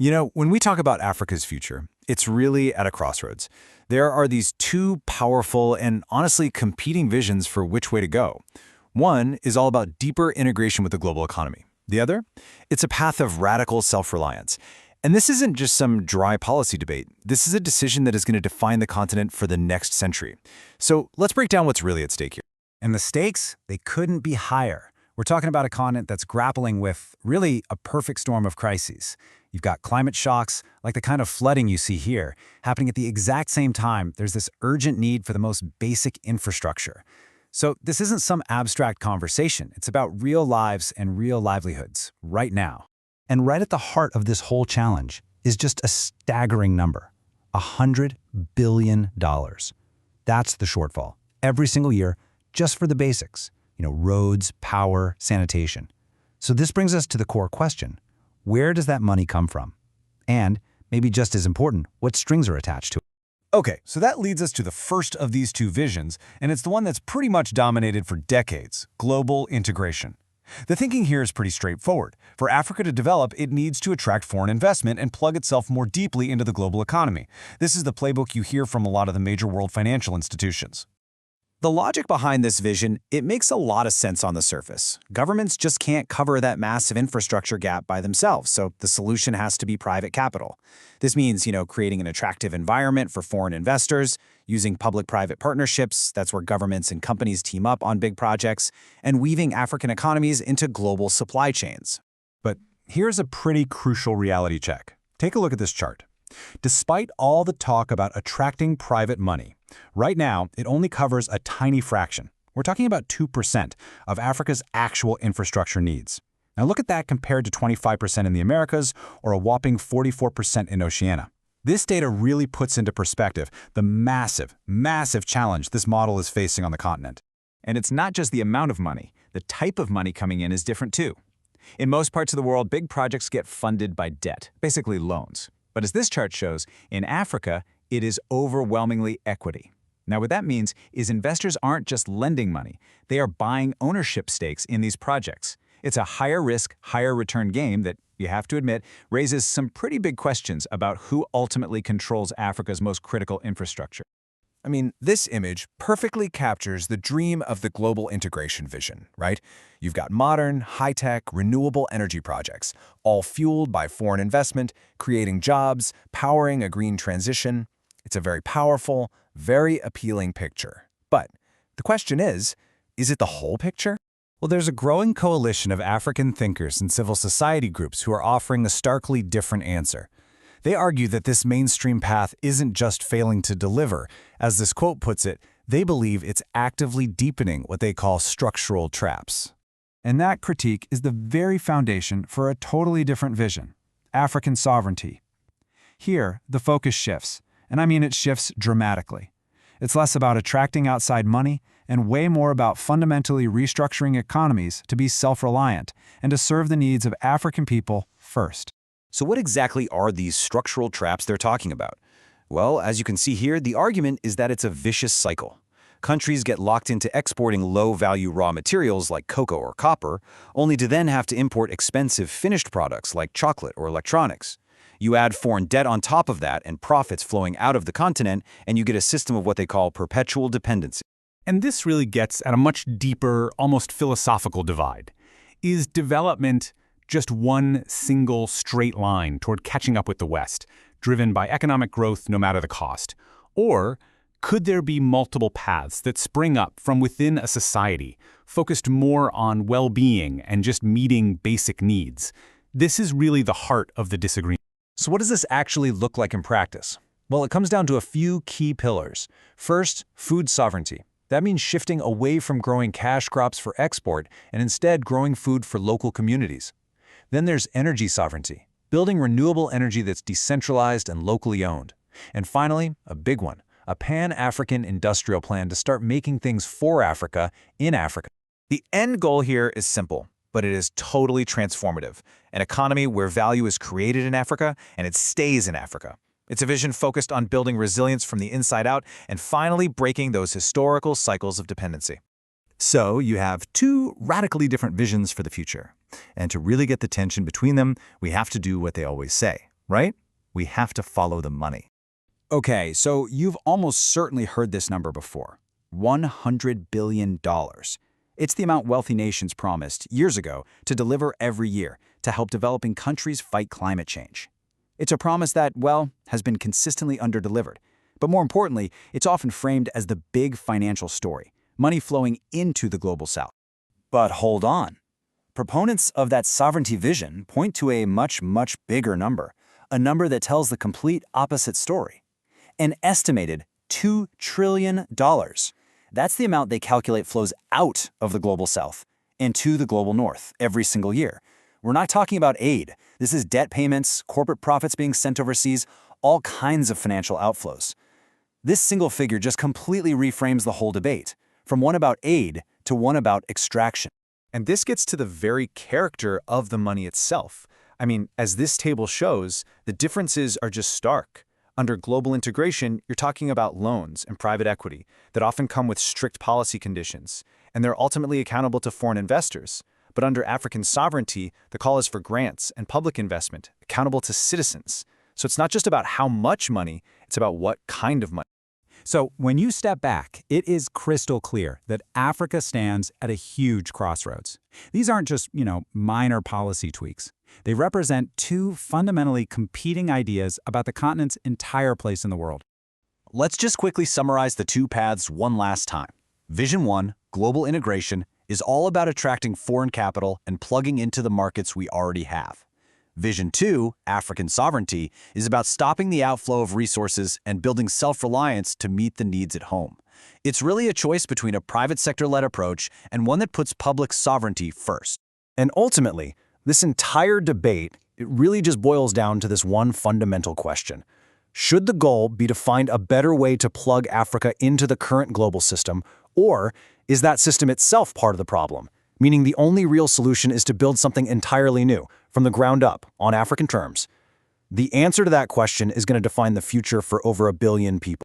When we talk about Africa's future, it's really at a crossroads. There are these two powerful and honestly competing visions for which way to go. One is all about deeper integration with the global economy. The other? It's a path of radical self-reliance. And this isn't just some dry policy debate. This is a decision that is going to define the continent for the next century. So let's break down what's really at stake here. And the stakes, they couldn't be higher. We're talking about a continent that's grappling with really a perfect storm of crises. You've got climate shocks, like the kind of flooding you see here, happening at the exact same time. There's this urgent need for the most basic infrastructure. So this isn't some abstract conversation. It's about real lives and real livelihoods right now. And right at the heart of this whole challenge is just a staggering number, $100 billion. That's the shortfall, every single year, just for the basics, roads, power, sanitation. So this brings us to the core question. Where does that money come from? And, maybe just as important, what strings are attached to it? Okay, so that leads us to the first of these two visions, and it's the one that's pretty much dominated for decades, global integration. The thinking here is pretty straightforward. For Africa to develop, it needs to attract foreign investment and plug itself more deeply into the global economy. This is the playbook you hear from a lot of the major world financial institutions. The logic behind this vision, it makes a lot of sense on the surface. Governments just can't cover that massive infrastructure gap by themselves, so the solution has to be private capital. This means, creating an attractive environment for foreign investors, using public-private partnerships, that's where governments and companies team up on big projects, and weaving African economies into global supply chains. But here's a pretty crucial reality check. Take a look at this chart. Despite all the talk about attracting private money, right now it only covers a tiny fraction. We're talking about 2% of Africa's actual infrastructure needs. Now look at that compared to 25% in the Americas or a whopping 44% in Oceania. This data really puts into perspective the massive, massive challenge this model is facing on the continent. And it's not just the amount of money. The type of money coming in is different too. In most parts of the world, big projects get funded by debt, basically loans. But as this chart shows, in Africa, it is overwhelmingly equity. Now, what that means is investors aren't just lending money. They are buying ownership stakes in these projects. It's a higher risk, higher return game that, you have to admit, raises some pretty big questions about who ultimately controls Africa's most critical infrastructure. This image perfectly captures the dream of the global integration vision, right? You've got modern, high-tech, renewable energy projects, all fueled by foreign investment, creating jobs, powering a green transition. It's a very powerful, very appealing picture. But the question is it the whole picture? Well, there's a growing coalition of African thinkers and civil society groups who are offering a starkly different answer. They argue that this mainstream path isn't just failing to deliver. As this quote puts it, they believe it's actively deepening what they call structural traps. And that critique is the very foundation for a totally different vision: African sovereignty. Here, the focus shifts, and it shifts dramatically. It's less about attracting outside money and way more about fundamentally restructuring economies to be self-reliant and to serve the needs of African people first. So what exactly are these structural traps they're talking about? Well, as you can see here, the argument is that it's a vicious cycle. Countries get locked into exporting low-value raw materials like cocoa or copper, only to then have to import expensive finished products like chocolate or electronics. You add foreign debt on top of that and profits flowing out of the continent, and you get a system of what they call perpetual dependency. And this really gets at a much deeper, almost philosophical divide. Is development just one single straight line toward catching up with the West, driven by economic growth no matter the cost? Or could there be multiple paths that spring up from within a society, focused more on well-being and just meeting basic needs? This is really the heart of the disagreement. So what does this actually look like in practice? Well, it comes down to a few key pillars. First, food sovereignty. That means shifting away from growing cash crops for export and instead growing food for local communities. Then there's energy sovereignty, building renewable energy that's decentralized and locally owned. And finally, a big one, a pan-African industrial plan to start making things for Africa in Africa. The end goal here is simple, but it is totally transformative. An economy where value is created in Africa and it stays in Africa. It's a vision focused on building resilience from the inside out and finally breaking those historical cycles of dependency. So you have two radically different visions for the future. And to really get the tension between them, we have to do what they always say. right? We have to follow the money. Okay, so you've almost certainly heard this number before. $100 billion. It's the amount wealthy nations promised years ago to deliver every year to help developing countries fight climate change. It's a promise that, well, has been consistently underdelivered. But more importantly, it's often framed as the big financial story, money flowing into the global south. But hold on. Proponents of that sovereignty vision point to a much, much bigger number, a number that tells the complete opposite story. An estimated $2 trillion. That's the amount they calculate flows out of the global south and to the global north every single year. We're not talking about aid. This is debt payments, corporate profits being sent overseas, all kinds of financial outflows. This single figure just completely reframes the whole debate, from one about aid to one about extraction. And this gets to the very character of the money itself. I mean, as this table shows, the differences are just stark. Under global integration, you're talking about loans and private equity that often come with strict policy conditions, and they're ultimately accountable to foreign investors. But under African sovereignty, the call is for grants and public investment, accountable to citizens. So it's not just about how much money, it's about what kind of money. So when you step back, it is crystal clear that Africa stands at a huge crossroads. These aren't just, minor policy tweaks. They represent two fundamentally competing ideas about the continent's entire place in the world. Let's just quickly summarize the two paths one last time. Vision 1, global integration, is all about attracting foreign capital and plugging into the markets we already have. Vision 2, African sovereignty, is about stopping the outflow of resources and building self-reliance to meet the needs at home. It's really a choice between a private sector-led approach and one that puts public sovereignty first. And ultimately, this entire debate, it really just boils down to this one fundamental question. Should the goal be to find a better way to plug Africa into the current global system, or is that system itself part of the problem? Meaning the only real solution is to build something entirely new, from the ground up, on African terms. The answer to that question is going to define the future for over 1 billion people.